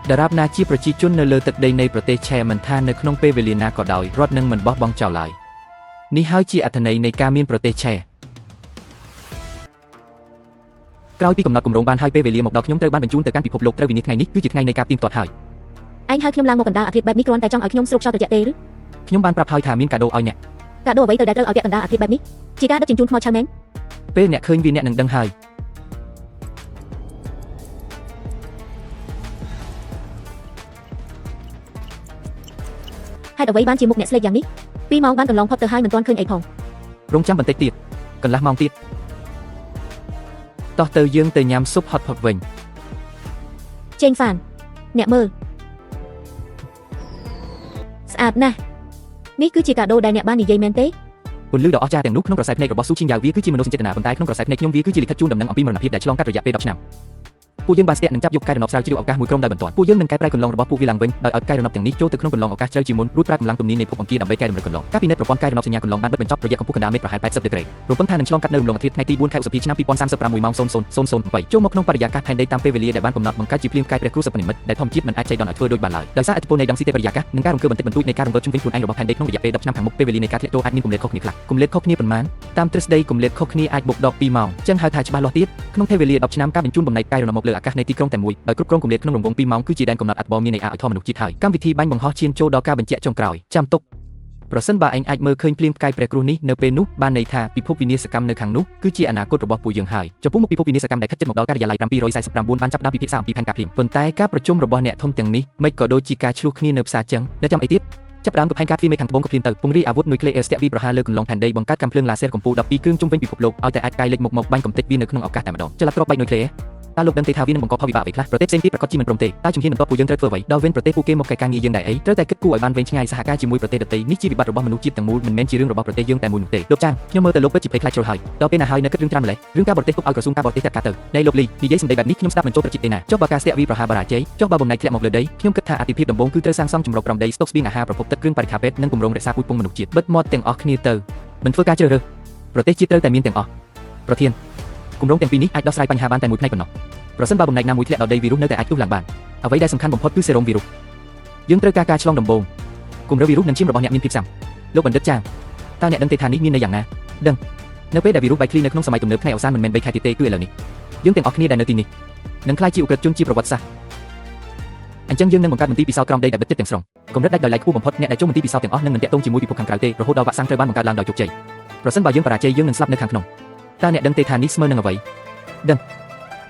ដរាបណាជាប្រជាជននៅលើទឹកដីនៃប្រទេសឆែមិនថានៅក្នុងពេលវេលាណាក៏ដោយរដ្ឋនឹងមិនបោះបង់ចោលឡើយនេះហើយជាអត្ថន័យនៃការមានប្រទេសឆែក្រោយពីកំណត់គម្រោងបានហើយពេលវេលាមកដល់ខ្ញុំត្រូវបានបញ្ជូនទៅកាន់ពិភពលោកត្រូវវិនិច្ឆ័យថ្ងៃនេះគឺជាថ្ងៃនៃការទៀងទាត់ហើយឯងហៅខ្ញុំឡើងមកកណ្ដាលអាធិបបែបនេះគ្រាន់តែចង់ឲ្យខ្ញុំស្រុកខ្យល់ត្រជាក់ទេឬខ្ញុំបានប្រាប់ហើយថាមានកាដូឲ្យអ្នកកាដូអ្វីទៅដែលត្រូវឲ្យពាក់កណ្ដាលអាធិបបែបនេះជាការដឹកជញ្ជូនខ្មោចឆៅមែនពេលអ្នកឃើញវាអ្នកនឹងដឹងហើយហេតុអ្វីបានជាមុខអ្នកស្លេកយ៉ាងនេះ2ម៉ោងបានកន្លងផុតទៅហើយមិនទាន់ឃើញអីផងរងចាំបន្តិចទៀតកន្លះម៉ោងទៀតតោះទៅយើងទៅញ៉ាំស៊ុបហត់ផុតវិញចេញហ្វានអ្នកមើលស្អាតណាស់នេះគឺជាកាដូដែលអ្នកបាននិយាយមែនទេពន្លឺដ៏អស្ចារ្យទាំងនោះក្នុងក្រសែភ្នែករបស់ស៊ូឈីងយ៉ាវវាគឺជាមនោសញ្ចេតនាប៉ុន្តែក្នុងក្រសែភ្នែកខ្ញុំវាគឺជាលិខិតជូនដំណឹងអំពីមរណភាពដែលឆ្លងកាត់រយៈពេល10ឆ្នាំពួកយើងបានស្ទាក់នឹងចាប់យកកាយរណបស្រាវជ្រាវឱកាសមួយក្រុមដោយបន្ទាន់ពួកយើងនឹងកែប្រែកន្លងរបស់ពួកវាឡើងវិញដោយឲ្យកាយរណបទាំងនេះចូលទៅក្នុងកន្លងឱកាសជ្រៅជាមុនរួចប្រើកម្លាំងទំនាញនៃភពអង្គារដើម្បីកែតម្រូវកន្លងការពិនិត្យប្រព័ន្ធកាយរណបសញ្ញាកន្លងបានបិទបញ្ចប់រយៈកម្ពស់កណ្ដាលមេត្រប្រហែល80ដឺក្រេរំពឹងថានឹងឆ្លងកាត់នៅរំលងអាទិត្យថ្ងៃទី4ខែឧសភាឆ្នាំ2036ម៉ោង00:08ចូលមកក្នុងបរិយាកាសផែនដីតាមពេលវេលាដែលបានកំណត់បង្កើតជាភ្លៀងផ្កាយព្រះគ្រូសព្វនិមិត្តដែលធម្មជាតិមិនអាចចៃដន្យឲ្យធ្វើដូចបានឡើយដោយសារឥទ្ធិពលនៃដងស៊ីតេបរិយាកាសនិងការរង្គើបន្តិចបន្តួចនៃការរង្វិលជុំវិញខ្លួនឯងរបស់ផែនដីក្នុងរយៈពេល10ឆ្នាំខាងមុខពេលវេលានៃការធ្លាក់ចូលអាចមានគម្លាតខុសគ្នាខ្លះគម្លាតខុសគ្នាប៉ុន្មានតាមទ្រឹស្ដីគម្លាតខុសគ្នាអាចបូកដក2ម៉ោងចឹងហៅថាច្បាស់លាស់ទៀតក្នុងពេលវេលា10ឆ្នាំការបញ្ជូនបំណែកកាយរណបមកលើអាកាសនៃទីក្រុងតែមួយដោយគ្រប់គ្រងគម្លាតក្នុងរង្វង់2ម៉ោងគឺជាដែនកំណត់អត្ថបរមាននៃឲ្យធម្មមនុស្សជាតិហើយកម្មវិធីបាញ់បង្ហោះឈានចូលដល់ការបញ្ជាក់ចុងក្រោយចាំទុកប្រសិនបើឯងអាចមើលឃើញភ្លៀងផ្កាយព្រះគ្រូនេះនៅពេលនោះបានន័យថាពិភពវិនាសកម្មនៅខាងនោះគឺជាអនាគតរបស់ពួកយើងហើយចំពោះមុខពិភពវិនាសកម្មដែលខិតជិតមកដល់ការិយាល័យ749បានចាប់ផ្ដើមពិភាក្សាអំពីផែនការភ្លាមប៉ុន្តែការប្រជុំរបស់អ្នកធំទាំងនេះមិនក៏ដូចជាការឆ្លោះគ្នានៅផ្សារចឹងនៅចាំអីទៀតចាប់ផ្ដើមពីផែនការទ្វីមេខាងត្បូងក៏ភ្លាមទៅពង្រាយអាវុធនុយក្លេអ៊ែរស្ទាក់វាប្រហារលើកន្លងផែនដីបង្កើតកាំភ្លើងឡាស៊ែរកម្ពស់12គ្រឿងជុំវិញពិភពលោកឲ្យតែអាចកាយលេចមកបាញ់កំទេចវានៅក្នុងឱកាសតែម្ដងចលនាទ្របបែកនុយក្លេអ៊ែរតើលោកដឹងទេថាវានឹងបង្កផលវិបាកអ្វីខ្លះប្រទេសផ្សេងទៀតប្រកាសជាមិនព្រមទេតើជំហានបន្ទាប់ពួកយើងត្រូវធ្វើអ្វីដល់វិញប្រទេសពួកគេមកកែការងារយើងដែរអីត្រូវតែគិតគូរឲ្យបានវែងឆ្ងាយសហការជាមួយប្រទេសដទៃនេះជាវិបត្តិរបស់មនុស្សជាតិទាំងមូលមិនមែនជារឿងរបស់ប្រទេសយើងតែមួយនោះទេលោកចាងខ្ញុំមើលទៅលោកពិតជាភ័យខ្លាចជ្រុលហើយដល់ពេលណាហើយនៅគិតរឿងច្រើនម្លេះរឿងការបរទេសទុកឲ្យក្រសួងការបរទេសចាត់ការទៅនៃលោកលីនិយាយសម្ដីបែបនេះខ្ញុំស្ដាប់មិនចូលចិត្តទេណាចុះបើការស្ទាក់វាប្រហារបរាជ័យចុះបើបំណែកធ្លាក់មកលើដីខ្ញុំគិតថាអាទិភាពដំបូងគឺត្រូវសាងសង់ចម្រុកក្រំដីស្តុកស្បៀងអាហារប្រភពទឹកគ្រឿងបរិក្ខារពេទ្យនិងគម្រោងរក្សាពូជពងមនុស្សជាតិបិទមាត់ទាំងអស់គ្នាទៅមិនធ្វើការជ្រើសរើសប្រទេសជាតិត្រូវតែមានទាំងអស់ប្រធានគម្រោងទាំងពីរនេះអាចដោះស្រាយបញ្ហាបានតែមួយផ្នែកប៉ុណ្ណោះប្រសិនបើបំណែកណាមួយធ្លាក់ដល់ដីវីរុសនៅតែអាចទុះឡើងបានអ្វីដែលសំខាន់បំផុតគឺសេរ៉ូមវីរុសយើងត្រូវការឆ្លងដំបូងគម្រើវីរុសនិងឈាមរបស់អ្នកមានភាពស៊ាំលោកបណ្ឌិតចាងតើអ្នកដឹងទេថានេះមានន័យយ៉ាងណា ដឹងនៅពេលដែលវីរុសបៃគ្លីនៅក្នុងសម័យទំនើបថ្ងៃអវសានមិនមែន3ខែទៀតទេគឺឥឡូវនេះយើងទាំងអស់គ្នាដែលនៅទីនេះនឹងក្លាយជាឧក្រិដ្ឋជនជាប្រវត្តិសាស្ត្រអញ្ចឹងយើងនឹងបង្កើតមន្ទីរពិសោធន៍ក្រោមដីដែលបិទជិតទាំងស្រុងកម្រិតដាច់ដោយឡែកខ្ពស់បំផុតអ្នកដែលចូលមន្ទីរពិសោធន៍ទាំងអស់នឹងមិនតាក់ទងជាមួយពិភពខាងក្រៅទេរហូតដល់វ៉ាក់សាំងត្រូវបានបង្កើតឡើងដោយជោគជ័យប្រសិនបើយើងបរាជ័យយើងនឹងស្លាប់នៅខាងក្នុងតើអ្នកដឹងទេថានេះស្មើនឹងអ្វីដឹង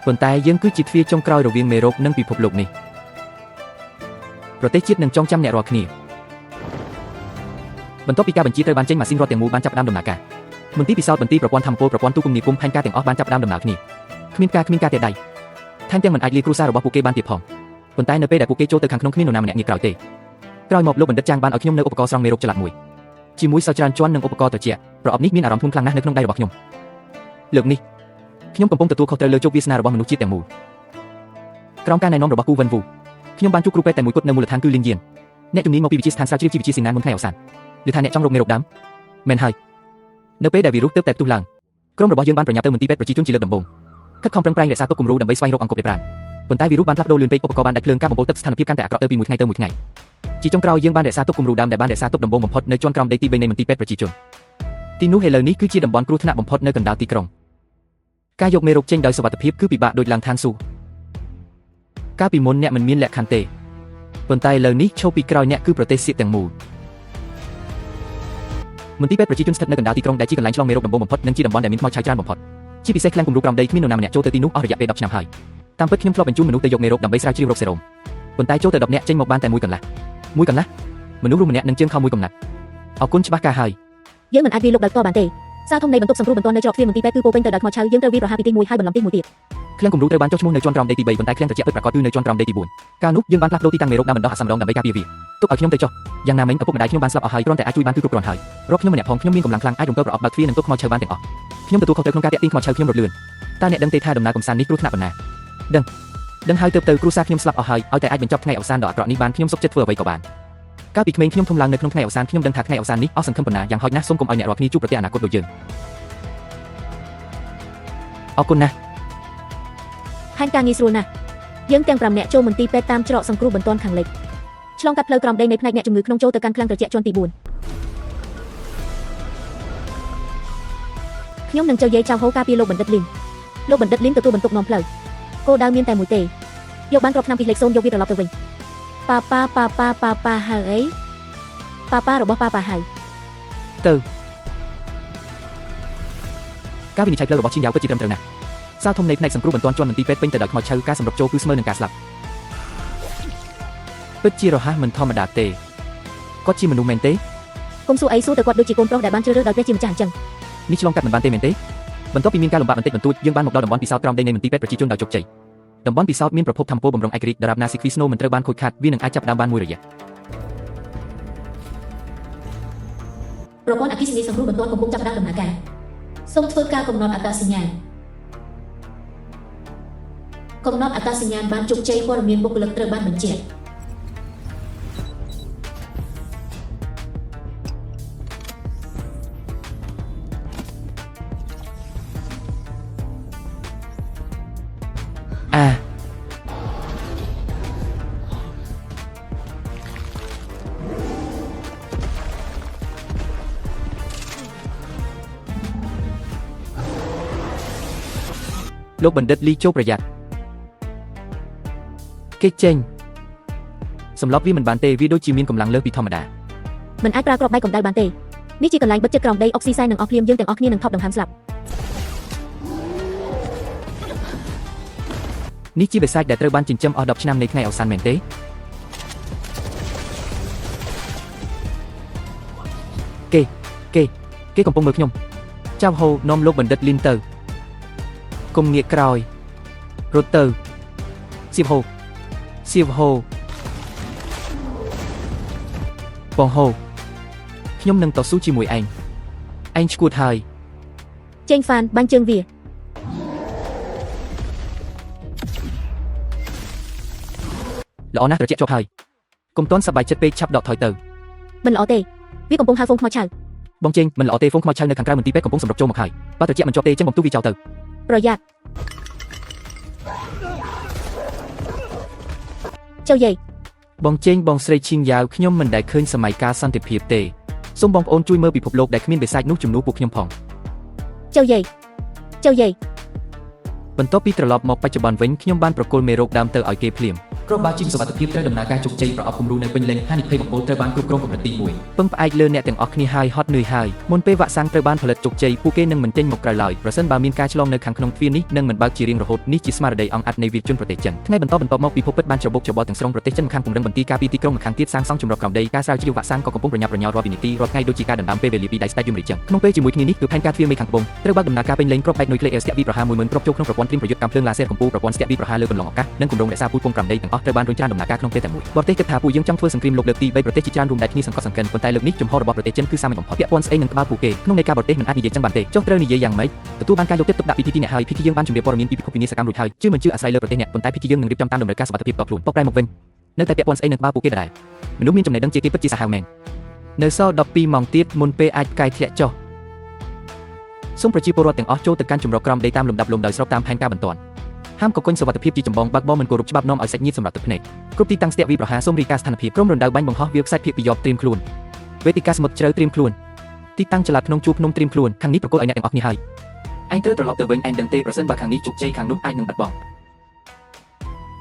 ប៉ុន្តែយើងគឺជាទ្វារចុងក្រោយរវាងមេរោគនិងពិភពលោកនេះប្រទេសជាតិនឹងចងចាំអ្នករាល់គ្នាបន្ទាប់ពីការបញ្ជាត្រូវបានចេញម៉ាស៊ីនរដ្ឋទាំងមូលបានចាប់ផ្ដើមដំណើរការមន្ទីរពិសោធន៍បន្ទីប្រព័ន្ធធម្មពលប្រព័ន្ធទូគមនាគមន៍ផែនការទាំងអស់បានចាប់ផ្ដើមដំណើរគ្នាគ្មានការទេដៃថែមទាំងមិនអាចលាគ្រួសាររបស់ពួកគេបានទៀតផងប៉ុន្តែនៅពេលដែលពួកគេចូលទៅខាងក្នុងគ្មាននរណាម្នាក់ងាកក្រោយទេក្រោយមកលោកបណ្ឌិតចាងបានឲ្យខ្ញុំនៅឧបករណ៍ស្រង់មេរោគចល័តមួយជាមួយសោច្រើនជាន់និងឧបករណ៍ត្រជាក់ប្រអប់នេះមានអារម្មណ៍ធ្ងន់ខ្លាំងណាស់នៅក្នុងដៃរបស់ខ្ញុំលើកនេះខ្ញុំកំពុងទទួលខុសត្រូវលើជោគវាសនារបស់មនុស្សជាតិទាំងមូលក្រោមការណែនាំរបស់គូវិនវូខ្ញុំបានជួបគ្រូពេទ្យតែមួយគត់នៅមូលដ្ឋានគឺលីនយៀនអ្នកជំនាញមកពីវិទ្យាស្ថានស្រាវជ្រាវជីវវិទ្យាស៊ីណានមុនថ្ងៃអវសានឬថាអ្នកចង់រកមេរោគដើមមែនហើយនៅពេលដែលវីរុសទើបតែផ្ទុះឡើងក្រុមរបស់យើងបានប្រញាប់ទៅមន្ទីរពេទ្យប្រជាជនជាលើកដំបូងខិតខំប្រឹងប្រែងរក្សាទុកគំរូដើម្បីស្វែងរកអង្គប់ប្រាណប៉ុន្តែវីរុសបានផ្លាស់ប្ដូរលឿនពេកឧបករណ៍បានដាច់ភ្លើងការបំពុលទឹកស្ថានភាពកាន់តែអាក្រក់ទៅពីមួយថ្ងៃទៅមួយថ្ងៃជាចុងក្រោយយើងបានរក្សាទុកគំរូដើមដែលបានរក្សាទុកដំបូងបំផុតនៅជាន់ក្រោមដីទី3នៃមន្ទីរពេទ្យប្រជាជនទីនោះឥឡូវនេះគឺជាតំបន់គ្រោះថ្នាក់បំផុតនៅកណ្ដាលទីក្រុងការយកមេរោគចេញដោយសុវត្ថិភាពគឺពិបាកដូចឡើងឋានសួគ៌កាលពីមុនអ្នកមិនមានលក្ខខណ្ឌទេប៉ុន្តែឥឡូវនេះឈប់ពីក្រោយអ្នកគឺប្រទេសសៀកទាំងមូលមន្ទីរពេទ្យប្រជាជនស្ថិតនៅកណ្ដាលទីក្រុងដែលជាកន្លែងឆ្លងមេរោគដំបូងបំផុតនិងជាតំបន់ដែលមានថ្មឆៅច្រើនបំផុតជាពិសេសខ្លាំងគំរូក្រោមដីគ្មាននរណាម្នាក់ចូលទៅទីនោះអស់រយៈពេល10ឆ្នាំហើយតាមពិតខ្ញុំធ្លាប់បញ្ជូនមនុស្សទៅយកមេរោគដើម្បីស្រាវជ្រាវរោគសេរ៉ូមប៉ុន្តែចូលទៅ10នាក់ចេញមកបានតែមួយកន្លះមនុស្សរួមម្នាក់នឹងជើងខោមួយកំណាត់អរគុណច្បាស់ការហើយយើងមិនអាចវាយលុកដោយផ្ទាល់បានទេសារធំនៃបន្ទប់សង្គ្រោះបន្ទាន់នៅច្រកទ្វារមន្ទីរពេទ្យគឺពោពេញទៅដោយថ្មឆៅយើងត្រូវវាយប្រហារពីទី1ហើយបន្លំទី1ទៀតឃ្លាំងគំរូត្រូវបានចុះឈ្មោះនៅជាន់ក្រោមដីទី3ប៉ុន្តែឃ្លាំងត្រជាក់ពិតប្រាកដគឺនៅជាន់ក្រោមដីទី4កាលនោះយើងបានផ្លាស់ប្ដូរទីតាំងមេរោគដើមបណ្ដោះអាសន្នម្ដងដើម្បីការពារវាទុកឲ្យខ្ញុំទៅចុះយ៉ាងណាមិញឪពុកម្ដាយខ្ញុំបានស្លាប់អស់ហើយគ្រាន់តែអាចជួយបានគឺគ្រប់គ្រាន់ហើយរកខ្ញុំម្នាក់ផងខ្ញុំមានកម្លាំងខ្លាំងអាចរំកិលប្រអប់បើកទ្វារនិងទុកថ្មឆៅបានទាំងអស់ខ្ញុំទទួលខុសត្រូវក្នុងការតាក់ទាញថ្មឆៅខ្ញុំរត់លឿនតើអ្នកដឹងទេថាដំណើរកំសាន្តនេះគ្រោះថ្នាក់ប៉ុណ្ណាដឹងហើយទៅគ្រួសារខ្ញុំស្លាប់អស់ហើយឲ្យតែអាចបញ្ចប់ថ្ងៃអវសានដ៏អាក្រក់នេះបានខ្ញុំសុខចិត្តធ្វើអ្វីក៏បានកាលពីក្មេងខ្ញុំធំឡើងនៅក្នុងថ្ងៃអវសានខ្ញុំដឹងថាថ្ងៃអវសាននេះអស់សង្ឃឹមប៉ុណ្ណាយ៉ាងហោចណាស់សូមកុំឲ្យអ្នករាល់គ្នាជួបប្រទះអនាគតដូចយើងអរគុណណាស់ផែនការងាយស្រួលណាស់យើងទាំង5នាក់ចូលមន្ទីរពេទ្យតាមច្រកសង្គ្រោះបន្ទាន់ខាងលិចឆ្លងកាត់ផ្លូវក្រោមដីនៃផ្នែកអ្នកជំងឺក្នុងចូលទៅកាន់ឃ្លាំងត្រជាក់ជាន់ទី4ខ្ញុំនឹងចូលយាយចៅហូការពារលោកបណ្ឌិតលីនទទួលបន្ទុកនាំផ្លូវគោលដៅមានតែមួយទេយកបានគ្រាប់ឆ្នាំពីលេខ0យកវាត្រឡប់ទៅវិញប៉ាហៅអីប៉ារបស់ប៉ាហៅទៅការវិនិច្ឆ័យផ្លូវរបស់ឈីនយ៉ាវពិតជាត្រឹមត្រូវណាស់សារធំនៃផ្នែកសង្គ្រោះបន្ទាន់ជាន់មន្ទីរពេទ្យពេញទៅដោយខ្មោចឆៅការសម្រុកចូលគឺស្មើនឹងការស្លាប់ពិតជារហ័សមិនធម្មតាទេគាត់ជាមនុស្សមែនទេគុំសួរអីសួរទៅគាត់ដូចជាកូនប្រុសដែលបានជ្រើសរើសដោយព្រះជាម្ចាស់អញ្ចឹងនេះឆ្លងកាត់មិនបានទេមែនទេបន្ទាប់ពីមានការលំបាកបន្តិចបន្តួចយើងបានមកដល់តំបន់ពិសោធន៍ក្រោមដីនៃមន្ទីរពេទ្យប្រជាជនដោយជោគជ័យតំបន់ពិសោធន៍មានប្រភពធម្មពលបំរុងឯករាជ្យដរាបណាស៊ីគ្វីស្នូមិនត្រូវបានខូចខាតវានឹងអាចចាប់ផ្ដើមបានមួយរយៈប្រព័ន្ធអគ្គិសនីសង្គ្រោះបន្ទាន់កំពុងចាប់ផ្ដើមដំណើរការសូមធ្វើការកំណត់អត្តសញ្ញាណបានជោគជ័យព័ត៌មានបុគ្គលិកត្រូវបានបញ្ជាក់លោកបណ្ឌិតលីចូលប្រយ័ត្នគេចេញសម្រាប់វាមិនបានទេវាដូចជាមានកម្លាំងលើសពីធម្មតាមិនអាចប្រើគ្រាប់បែកកម្ដៅបានទេនេះជាកន្លែងបិទជិតក្រោមដីអុកស៊ីសែននិងអស់ភ្លាមយើងទាំងអស់គ្នានឹងថប់ដង្ហើមស្លាប់នេះជាបិសាចដែលត្រូវបានចិញ្ចឹមអស់10ឆ្នាំនៃថ្ងៃអវសានមែនទេគេកំពុងមើលខ្ញុំចៅហូនាំលោកបណ្ឌិតលីនទៅគុំងាកក្រោយរត់ទៅសៀវហូបងហូខ្ញុំនឹងតស៊ូជាមួយឯងឈួតហើយចេញហ្វានបាញ់ជើងវាល្អណាស់ត្រជាក់ជាប់ហើយកុំទាន់សប្បាយចិត្តពេកឆាប់ដកថយទៅមិនល្អទេវាកំពុងហៅហ្វូងខ្មោចឆៅបងចេញមិនល្អទេហ្វូងខ្មោចឆៅនៅខាងក្រៅមន្ទីរពេទ្យកំពុងសម្រុកចូលមកហើយបើត្រជាក់មិនជាប់ទេចឹងបំទុះវាចោលទៅប្រយ័ត្នចៅយាយបងចេញបងស្រីឈីងយ៉ាវខ្ញុំមិនដែលឃើញសម័យកាលសន្តិភាពទេសូមបងប្អូនជួយមើលពិភពលោកដែលគ្មានបិសាចនោះជំនួសពួកខ្ញុំផង Châu dày. Châu dày. បន្ទាប់ពីត្រឡប់មកបច្ចុប្បន្នវិញខ្ញុំបានប្រគល់មេរោគដើមទៅឲ្យគេភ្លាមគ្រាប់បាល់ជីមសុវត្ថិភាពត្រូវដំណើរការជោគជ័យប្រអប់គំរូនៅពេញលេញហានិភ័យបំពុលត្រូវបានគ្រប់គ្រងកម្រិតទី1ពឹងផ្អែកលើអ្នកទាំងអស់គ្នាហើយហត់នឿយហើយមុនពេលវ៉ាក់សាំងត្រូវបានផលិតជោគជ័យពួកគេនឹងមិនចេញមកក្រៅឡើយប្រសិនបើមានការឆ្លងនៅខាងក្នុងទ្វារនេះនឹងមិនបើកជារៀងរហូតនេះជាស្មារតីអង្គអត្តនៃវីរជនប្រទេសចិនថ្ងៃបន្ទាប់មកពិភពពិតបានច្របូកច្របល់ទាំងស្រុងប្រទេសចិនម្ខាងពង្រឹងបន្ទាយការពីទីក្រុងម្ខាងទៀតសាងសង់ជំរកក្រោមដីការស្រាវជ្រាវវ៉ាក់សាំងក៏កំពុងប្រញាប់ប្រញាល់រាល់វិនាទីរាល់ថ្ងៃដូចជាការដណ្ដើមពេលវេលាពីដៃស្ដេចយមរាជចឹងក្នុងពេលជាមួយគ្នានេះគឺផែនការទ្វារមេខាងត្បូងត្រូវបើកដំណើរការពេញលេញគ្រាប់បែកនុយក្លេអ៊ែរស្ទាក់វិប្រហា10000គ្រាប់ចូលក្នុងប្រព័ន្ធត្រៀមប្រយុទ្ធកាំភ្លើងឡាស៊ែរកម្ពុជាប្រព័ន្ធស្ទាក់វិប្រហាលើបន្លងឱកាសនិងគម្រោងរក្សាពូជពង5ដីទាំងអស់ត្រូវបានរុញច្រានដំណើរការក្នុងពេលតែមួយបរទេសគិតថាពួកយើងចង់ធ្វើសង្គ្រាមលោកលើកទី3ប្រទេសជាច្រើនរួមដៃគ្នាសង្កត់សង្កិនប៉ុន្តែលើកនេះជំហររបស់ប្រទេសចិនគឺសាមញ្ញបំផុតពាក់ព័ន្ធស្អីនឹងក្បាលពួកគេក្នុងន័យការបរទេសមិនអាចនិយាយចឹងបានទេចុះត្រូវនិយាយយ៉ាងម៉េចទទួលបានការយកចិត្តទុកដាក់ពីទីអ្នកហើយភាគីយើងបានជំរាបព័ត៌មានពីពិភពវិនាសកម្មរួចហើយជឿមិនជឿអាស្រ័យលើប្រទេសអ្នកប៉ុន្តែភាគីយើងនឹងរៀបចំតាមតម្រូវការសុវត្ថិភាពតខ្លួនបកប្រែមកវិញនៅតែពាក់ព័ន្ធស្អីនឹងក្បាលពួកគេដែរមនុស្សមានចំណេះដឹងជាគេពិតជាសាហាវមែននៅសល់12ម៉ោងទៀតមុនពេលអាចផ្កាយធ្លាក់ចុះសូមប្រជាពលរដ្ឋទាំងអស់ចូលទៅកាន់ជំរកក្រោមដីតាមលំដាប់លំដោយស្របតាមផែនការបន្ទាន់ហាមកកុញសុវត្ថិភាពជាចម្បងបើកបរមិនគោរពច្បាប់នាំឲ្យសាច់ញាតិសម្រាប់ទឹកភ្នែកគ្រប់ទីតាំងស្ទាក់វិប្រហាសូមរាយការណ៍ស្ថានភាពក្រុមរំដៅបាញ់បង្ហោះវាលខ្សាច់ភាគពីយប់ត្រៀមខ្លួនវេទិកាសមុទ្រជ្រៅត្រៀមខ្លួនទីតាំងចល័តក្នុងជួរភ្នំត្រៀមខ្លួនខាងនេះប្រកល់ឲ្យអ្នកទាំងអស់គ្នាហើយឯងត្រូវត្រឡប់ទៅវិញឯងដឹងទេប្រសិនបើខាងនេះជោគជ័យខាងនោះអាចនឹងបាត់បង់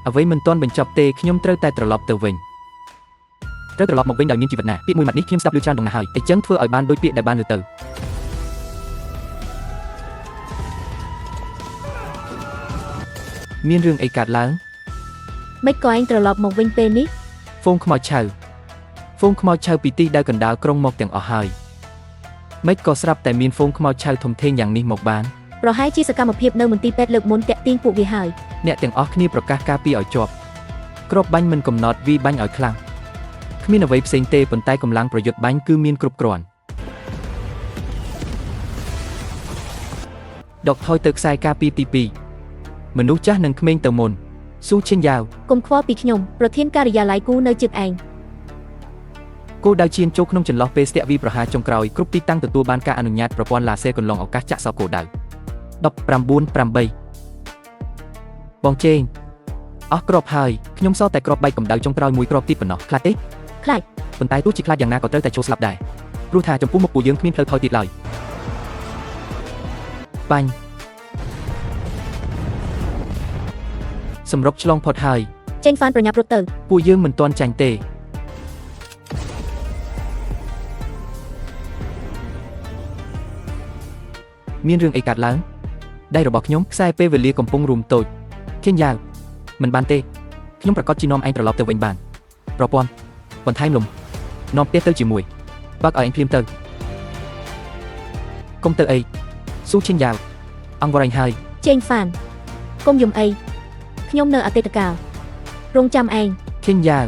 អ្វីមិនទាន់បញ្ចប់ទេខ្ញុំត្រូវតែត្រឡប់ទៅវិញត្រូវត្រឡប់មកវិញដោយមានជីវិតណាពាក្យមួយម៉ាត់នេះខ្ញុំស្ដាប់ឮច្រើនដងណាស់ហើយអញ្ចឹងធ្វើឲ្យបានដូចពាក្យដែលបានលើទៅមានរឿងអីកើតឡើង មិនក៏ឯងត្រឡប់មកវិញពេលនេះ ហ្វូងខ្មោចឆៅពីទីដែលកណ្ដាលក្រុងមកទាំងអស់ហើយមិនក៏ស្រាប់តែមានហ្វូងខ្មោចឆៅធំធេងយ៉ាងនេះមកបាន ប្រហែលជាសកម្មភាពនៅមន្ទីរពេទ្យលើកមុនតាក់ទាញពួកវាហើយ អ្នកទាំងអស់គ្នាប្រកាសការពារឲ្យជាប់គ្រាប់បាញ់មិនកំណត់វាបាញ់ឲ្យខ្លាំងគ្មានអ្វីផ្សេងទេប៉ុន្តែកម្លាំងប្រយុទ្ធបាញ់គឺមានគ្រប់គ្រាន់ដកថយទៅខ្សែការពារទី2មនុស្សចាស់និងក្មេងទៅមុនស៊ូឈិនយ៉ាវ កុំខ្វល់ពីខ្ញុំប្រធានការិយាល័យគូនៅជើងឯង គោលដៅឈានចូលក្នុងចន្លោះពេលស្ទាក់វិប្រហាចុងក្រោយគ្រប់ទីតាំងទទួលបានការអនុញ្ញាតប្រព័ន្ធឡាស៊ែរកន្លងឱកាសចាក់សោកគោលដៅ 19-8 បងជេងអស់គ្រាប់ហើយខ្ញុំសល់តែគ្រាប់បែកកម្ដៅចុងក្រោយមួយគ្រាប់ទៀតប៉ុណ្ណោះខ្លាចទេ ខ្លាច ប៉ុន្តែទោះជាខ្លាចយ៉ាងណាក៏ត្រូវតែចូលស្លាប់ដែរព្រោះថាចំពោះមុខពួកយើងគ្មានផ្លូវថយទៀតឡើយបាញ់សម្រុកឆ្លងផុតហើយ ចេញហ្វានប្រញាប់រត់ទៅ ពួកយើងមិនទាន់ចាញ់ទេមានរឿងអីកើតឡើងដៃរបស់ខ្ញុំខ្សែពេលវេលាកំពុងរួមតូចខៀនយ៉ាវមិនបានទេខ្ញុំប្រកាសជានាំឯងត្រឡប់ទៅវិញបានប្រព័ន្ធបន្ថែមលំនាំផ្ទះទៅជាមួយបើកឲ្យឯងភ្លាមទៅកុំទៅអីស៊ូឈិនយ៉ាវអង្គវរឯងហើយ ចេញហ្វាន កុំយំអីខ្ញុំនៅអតីតកាលរងចាំឯង ខៀនយ៉ាវ